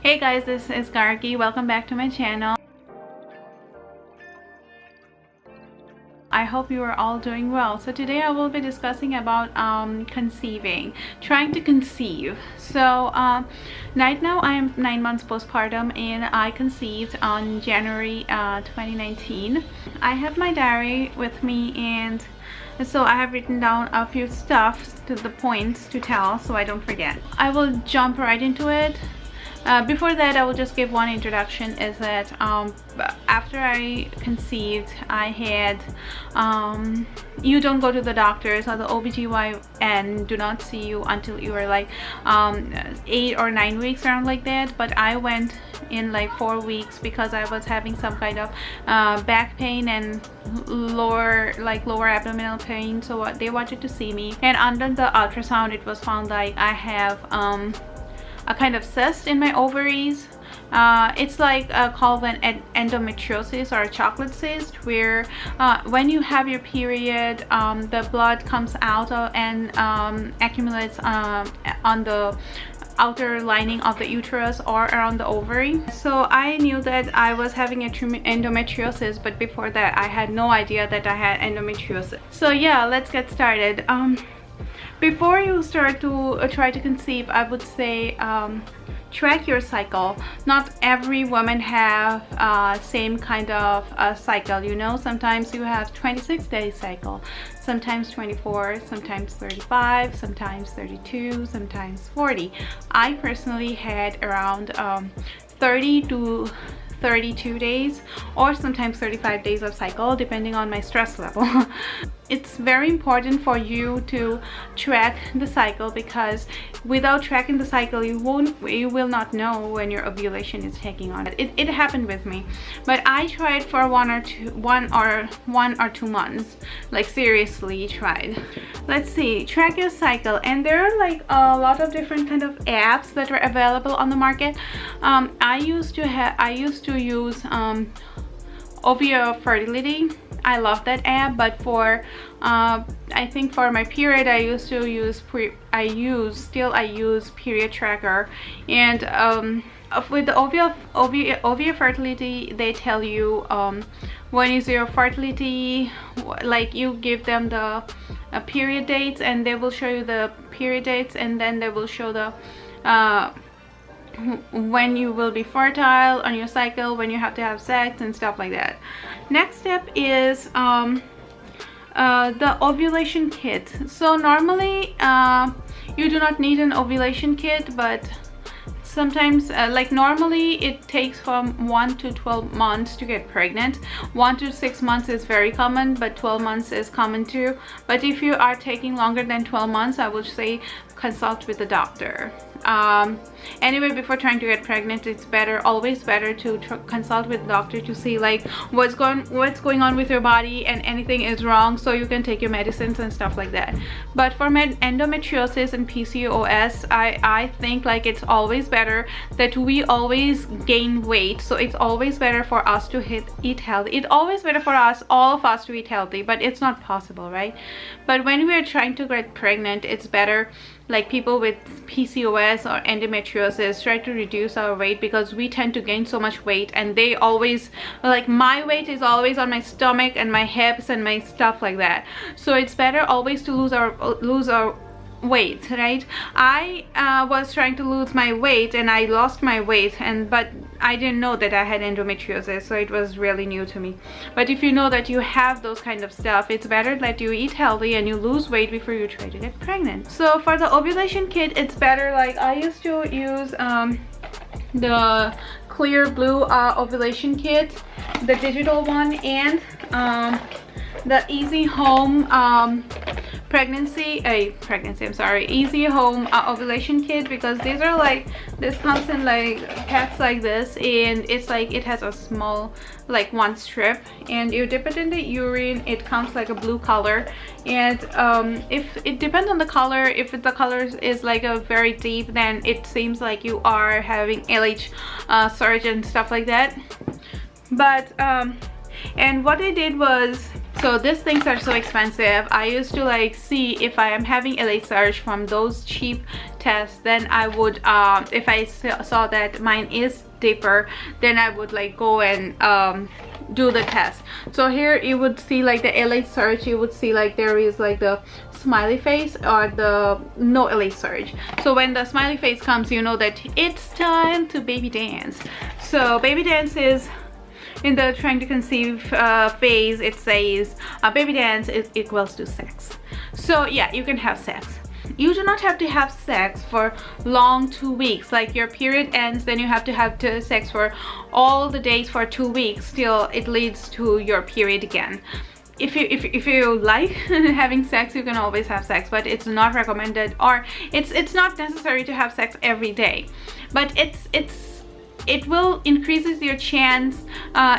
Hey guys, this is Gargi. Welcome back to my channel. I hope you are all doing well. So today I will be discussing about conceiving, trying to conceive. So right now I am 9 months postpartum and I conceived on January 2019. I have my diary with me, and so I have written down a few stuff to the points to tell so I don't forget. I will jump right into it. Before that, I will just give one introduction. Is that after I conceived, I had you don't go to the doctors, or the OBGYN do not see you until you are like 8 or 9 weeks, around like that. But I went in like 4 weeks because I was having some kind of back pain and lower abdominal pain, so they wanted to see me. And under the ultrasound, it was found like I have a kind of cyst in my ovaries. It's like called an endometriosis or a chocolate cyst, where when you have your period, the blood comes out and accumulates on the outer lining of the uterus or around the ovary. So I knew that I was having a endometriosis, but before that I had no idea that I had endometriosis. So yeah, let's get started. Before you start to try to conceive, I would say track your cycle. Not every woman have same kind of cycle, you know. Sometimes you have 26-day cycle, sometimes 24, sometimes 35, sometimes 32, sometimes 40. I personally had around 30 to 32 days, or sometimes 35 days of cycle, depending on my stress level. It's very important for you to track the cycle, because without tracking the cycle, you will not know when your ovulation is taking on. It happened with me, but I tried for one or two months, like seriously tried. Let's see, track your cycle. And there are like a lot of different kind of apps that are available on the market. I used to use Ovio Fertility. I love that app, but for I think for my period, I use period tracker. And with the Ovio Fertility, they tell you when is your fertility, like you give them the period dates, and they will show you the period dates, and then they will show the when you will be fertile on your cycle, when you have to have sex and stuff like that. Next step is the ovulation kit. So normally you do not need an ovulation kit, but sometimes like normally it takes from 1 to 12 months to get pregnant. 1 to 6 months is very common, but 12 months is common too. But if you are taking longer than 12 months, I would say consult with the doctor. Anyway, before trying to get pregnant, it's always better to consult with the doctor to see like what's going on with your body, and anything is wrong, so you can take your medicines and stuff like that. But for endometriosis and PCOS, I think like it's always better that we always gain weight. So it's always better for us to eat healthy. It's always better for all of us to eat healthy, but it's not possible, right? But when we are trying to get pregnant, it's better, like people with PCOS or endometriosis, try to reduce our weight, because we tend to gain so much weight, and they always, like my weight is always on my stomach and my hips and my stuff like that. So it's better always to lose our weight, right? I was trying to lose my weight, and I lost my weight, but I didn't know that I had endometriosis, so it was really new to me. But if you know that you have those kind of stuff, it's better that you eat healthy and you lose weight before you try to get pregnant. So for the ovulation kit, it's better, like I used to use the clear blue ovulation kit, the digital one, and the Easy Home Easy Home ovulation kit, because these are like, this comes in like packs like this, and it's like it has a small like one strip, and you dip it in the urine. It comes like a blue color, and if it depends on the color, if the color is like a very deep, then it seems like you are having LH surge and stuff like that. But and what I did was So these things are so expensive. I used to like see if I am having a late surge from those cheap tests, then I would if I saw that mine is deeper, then I would like go and do the test. So here you would see like the LA surge, you would see like there is like the smiley face or the no LA surge. So when the smiley face comes, you know that it's time to baby dance. So baby dance is in the trying to conceive phase. It says baby dance is equals to sex. So yeah, you can have sex. You do not have to have sex for long 2 weeks. Like your period ends, then you have to have sex for all the days for 2 weeks till it leads to your period again. If you like having sex, you can always have sex, but it's not recommended, or it's not necessary to have sex every day. But it will increases your chance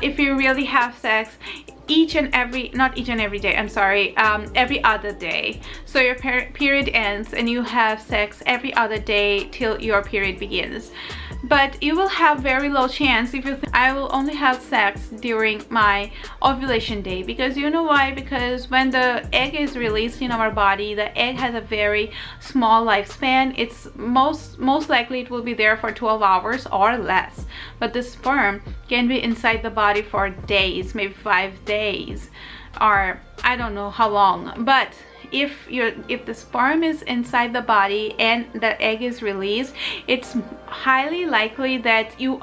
if you really have sex not each and every day, I'm sorry, every other day. So your period ends and you have sex every other day till your period begins. But you will have very low chance if you think I will only have sex during my ovulation day. Because you know why? Because when the egg is released in our body, the egg has a very small lifespan. It's most likely it will be there for 12 hours or less. But the sperm can be inside the body for days, maybe 5 days, or I don't know how long. But if the sperm is inside the body and the egg is released, it's highly likely that your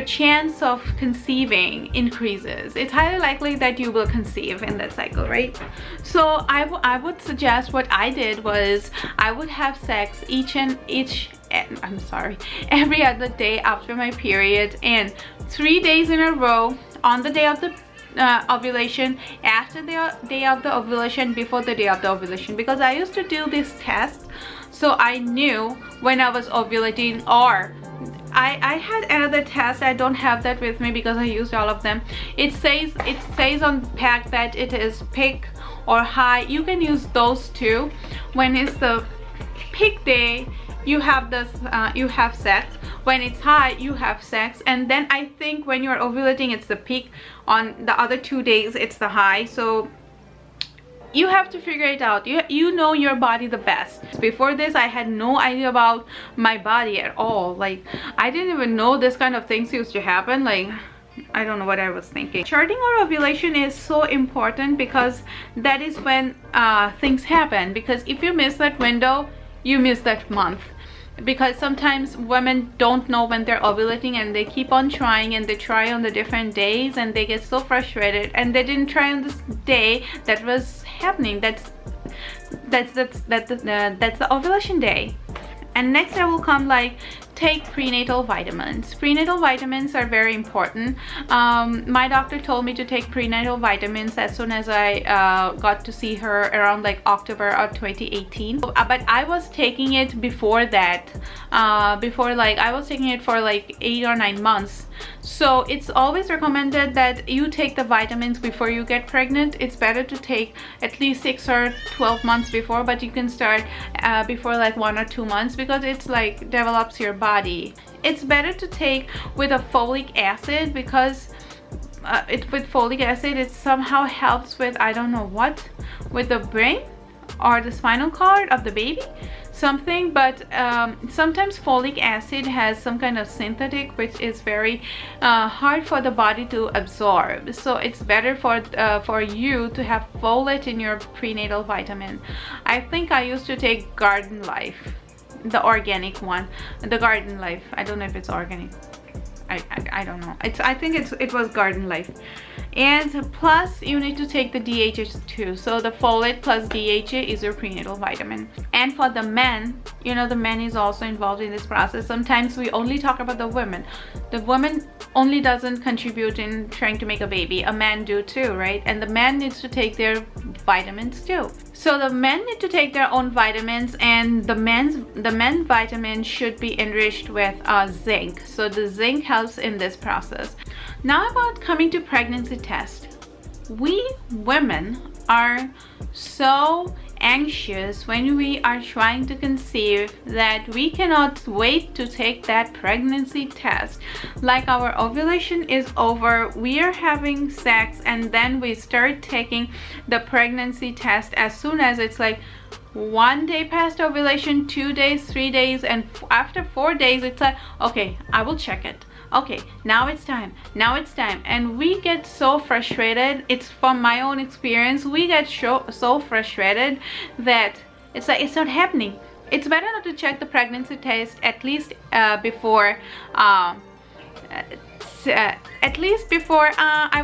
chance of conceiving increases. It's highly likely that you will conceive in that cycle, right? So I would suggest, what I did was I would have sex every other day after my period, and 3 days in a row on the day of the ovulation, after the day of the ovulation, before the day of the ovulation. Because I used to do this test, so I knew when I was ovulating. Or I had another test, I don't have that with me because I used all of them. It says on the pack that it is peak or high. You can use those two. When it's the peak day, you have sex. When it's high, you have sex. And then I think when you're ovulating, it's the peak. On the other 2 days, it's the high. So you have to figure it out. You know your body the best. Before this, I had no idea about my body at all. Like, I didn't even know this kind of things used to happen. Like, I don't know what I was thinking. Charting or ovulation is so important because that is when things happen. Because if you miss that window, you miss that month. Because sometimes women don't know when they're ovulating, and they keep on trying, and they try on the different days, and they get so frustrated, and they didn't try on this day that was happening. That's the ovulation day. And next I will come like take prenatal vitamins. Prenatal vitamins are very important. My doctor told me to take prenatal vitamins as soon as I got to see her around like October of 2018. But I was taking it before that. I was taking it for like 8 or 9 months. So it's always recommended that you take the vitamins before you get pregnant. It's better to take at least 6 or 12 months before, but you can start before like 1 or 2 months, because it's like develops your body. It's better to take with a folic acid, because with folic acid it somehow helps with, I don't know what, with the brain or the spinal cord of the baby, something. But sometimes folic acid has some kind of synthetic which is very hard for the body to absorb. So it's better for you to have folate in your prenatal vitamin. I think I used to take Garden Life, the organic one, the Garden Life. I don't know if it's organic. I don't know. I think it was Garden Life. And plus you need to take the DHA too. So the folate plus DHA is your prenatal vitamin. And for the men, you know, the men is also involved in this process. Sometimes we only talk about the women. The woman only doesn't contribute in trying to make a baby. A man do too, right? And the man needs to take their vitamins too. So the men need to take their own vitamins, and the men's vitamin should be enriched with zinc. So the zinc helps in this process. Now about coming to pregnancy test. We women are so anxious when we are trying to conceive that we cannot wait to take that pregnancy test. Like our ovulation is over, we are having sex, and then we start taking the pregnancy test as soon as it's like 1 day past ovulation, 2 days, 3 days, and after 4 days it's like, okay, I will check it. Okay, now it's time, and we get so frustrated. It's from my own experience, we get so frustrated that it's like it's not happening. It's better not to check the pregnancy test at least before I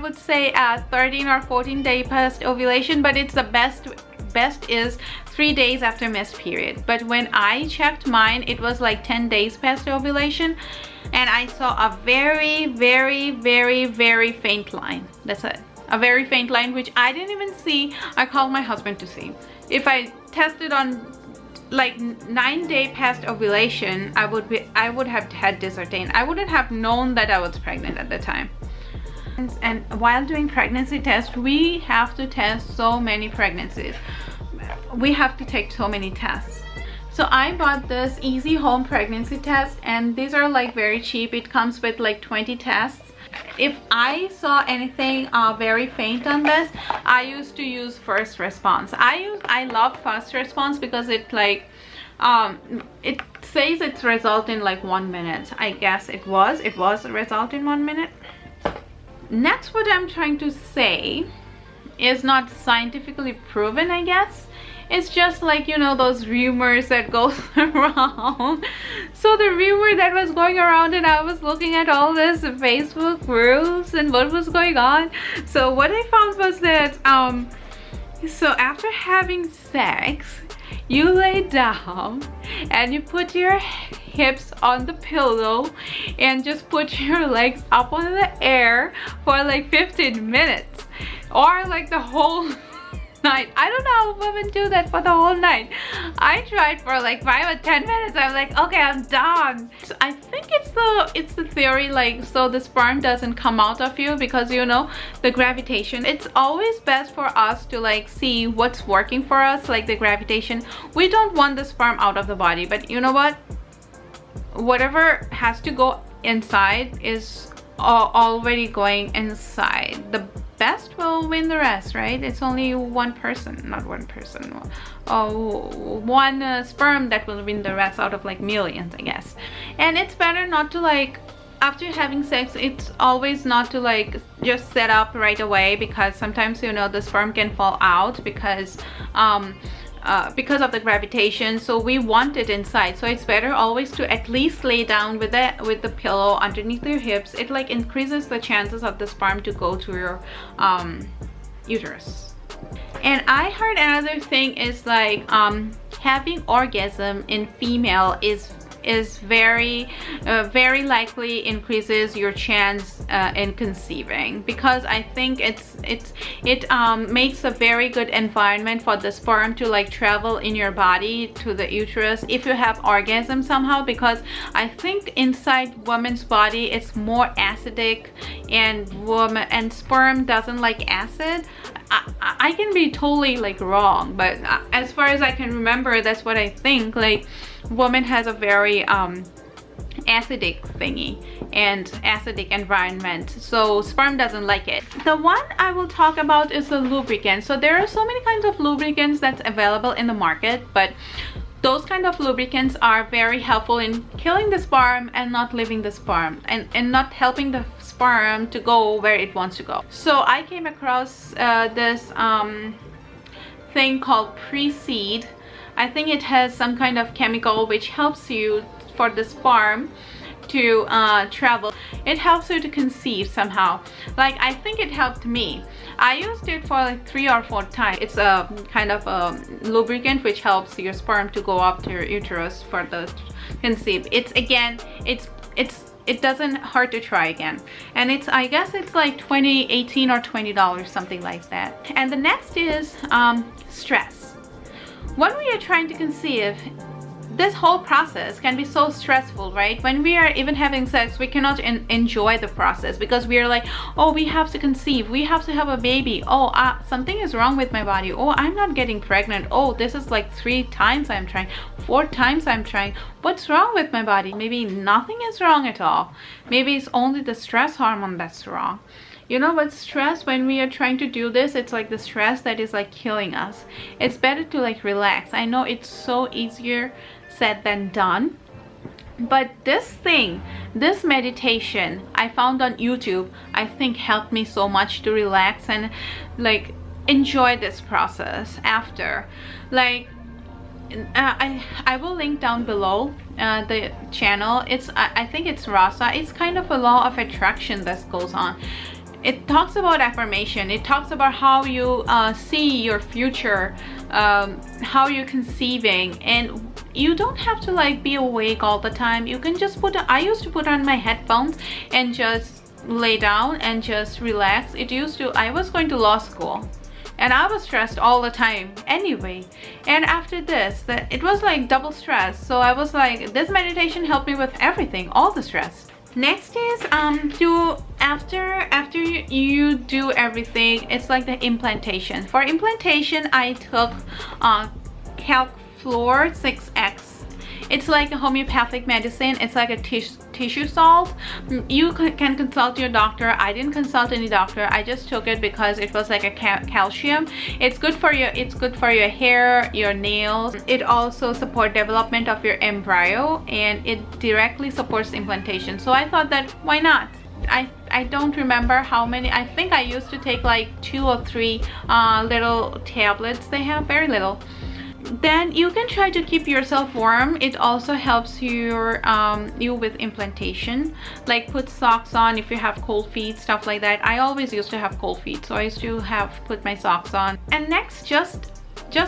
would say 13 or 14 day past ovulation, but it's the best is 3 days after missed period. But when I checked mine, it was like 10 days past ovulation, and I saw a very, very, very, very faint line. That's it, a very faint line, which I didn't even see. I called my husband to see. If I tested on like 9 day past ovulation, I would have had this attained. I wouldn't have known that I was pregnant at the time. And while doing pregnancy tests, we have to test so many pregnancies. We have to take so many tests. So I bought this easy home pregnancy test, and these are like very cheap. It comes with like 20 tests. If I saw anything very faint on this, I used to use first response. I love first response because it like it says it's result in like 1 minute. I guess it was a result in 1 minute. Next, what I'm trying to say is not scientifically proven, I guess. It's just like, you know, those rumors that goes around. So the rumor that was going around, and I was looking at all this Facebook groups and what was going on. So what I found was that so after having sex, you lay down and you put your hips on the pillow and just put your legs up on the air for like 15 minutes or like the whole night. I don't know how women do that for the whole night. I tried for like 5 or 10 minutes. I'm like, okay, I'm done. So I think it's the theory, like, so the sperm doesn't come out of you because, you know, the gravitation. It's always best for us to like see what's working for us, like the gravitation. We don't want the sperm out of the body, but you know what, whatever has to go inside is already going inside. The best will win the rest, right? It's only one person, not one person. One sperm that will win the rest out of like millions, I guess. And it's better not to like, after having sex, it's always not to like just set up right away, because sometimes, you know, the sperm can fall out because of the gravitation. So we want it inside, so it's better always to at least lay down with the pillow underneath your hips. It like increases the chances of the sperm to go to your uterus. And I heard another thing is like having orgasm in female is very likely increases your chance in conceiving, because I think it makes a very good environment for the sperm to like travel in your body to the uterus if you have orgasm somehow, because I think inside woman's body it's more acidic, and sperm doesn't like acid. I can be totally like wrong, but as far as I can remember, that's what I think. Like, woman has a very acidic thingy and acidic environment, so sperm doesn't like it. The one I will talk about is the lubricant. So there are so many kinds of lubricants that's available in the market, but those kind of lubricants are very helpful in killing the sperm and not leaving the sperm, and not helping the sperm to go where it wants to go. So I came across this thing called Conceive. I think it has some kind of chemical which helps you for the sperm to travel. It helps you to conceive somehow. Like, I think it helped me. I used it for like 3 or 4 times. It's a kind of a lubricant which helps your sperm to go up to your uterus for the conceive. It doesn't hurt to try again. And it's, I guess it's like $18 or $20, something like that. And the next is stress. When we are trying to conceive, this whole process can be so stressful, right? When we are even having sex, we cannot enjoy the process because we are like, oh, we have to conceive, we have to have a baby, oh, something is wrong with my body, oh, I'm not getting pregnant, oh, this is like 3 times I'm trying, 4 times I'm trying, what's wrong with my body? Maybe nothing is wrong at all. Maybe it's only the stress hormone that's wrong. You know what, stress, when we are trying to do this, it's like the stress that is like killing us. It's better to like relax. I know it's so easier said than done, but this meditation I found on YouTube, I think helped me so much to relax and like enjoy this process after. Like I will link down below the channel. I think it's Rasa. It's kind of a law of attraction that goes on. It talks about affirmation. It talks about how you see your future, how you're conceiving, and you don't have to like be awake all the time. You can just I used to put on my headphones and just lay down and just relax. I was going to law school and I was stressed all the time anyway, and after this it was like double stress. So I was like, this meditation helped me with everything, all the stress. Next is after you do everything, it's like the implantation. For implantation, I took Calc Fluor 6X. It's like a homeopathic medicine. It's like a tissue salt. You can consult your doctor. I didn't consult any doctor. I just took it because it was like a calcium. It's good for your hair, your nails. It also supports development of your embryo, and it directly supports implantation. So I thought that why not? I don't remember how many. I think I used to take like 2 or 3 little tablets. They have very little. Then you can try to keep yourself warm. It also helps you with implantation, like put socks on if you have cold feet, stuff like that. I always used to have cold feet, so I used to put my socks on. And next, just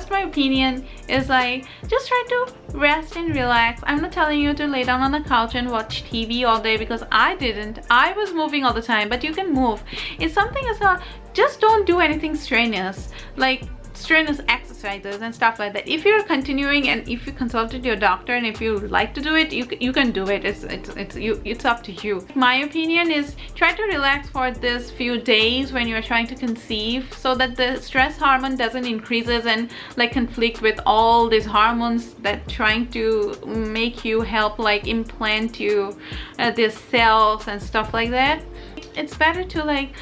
my opinion is like, just try to rest and relax. I'm not telling you to lay down on the couch and watch TV all day, because I didn't. I was moving all the time, but you can move. It's something as well. Just don't do anything strenuous, like strenuous exercises and stuff like that. If you're continuing and if you consulted your doctor and if you like to do it, you can do it. It's up to you. My opinion is try to relax for this few days when you're trying to conceive, so that the stress hormone doesn't increases and like conflict with all these hormones that trying to make you help like implant you these cells and stuff like that. It's better to like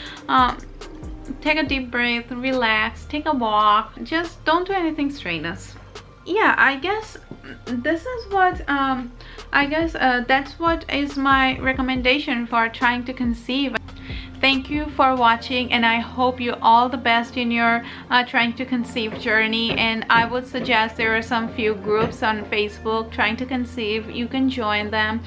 take a deep breath, relax, take a walk, just don't do anything strenuous. Yeah, I guess this is what that's what is my recommendation for trying to conceive. Thank you for watching, and I hope you all the best in your trying to conceive journey. And I would suggest there are some few groups on Facebook trying to conceive. You can join them.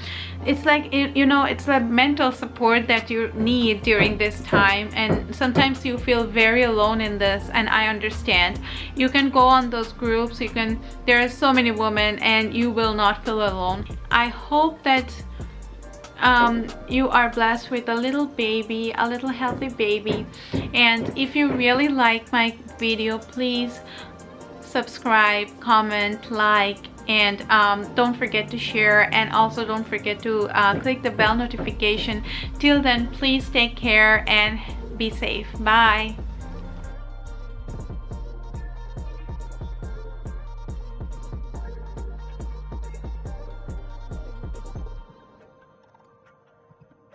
It's like, you know, it's a mental support that you need during this time, and sometimes you feel very alone in this, and I understand. You can go on those groups. There are so many women, and you will not feel alone. I hope that you are blessed with a little baby, a little healthy baby. And if you really like my video, please subscribe, comment, like, and don't forget to share, and also don't forget to click the bell notification. Till then, please take care and be safe. Bye.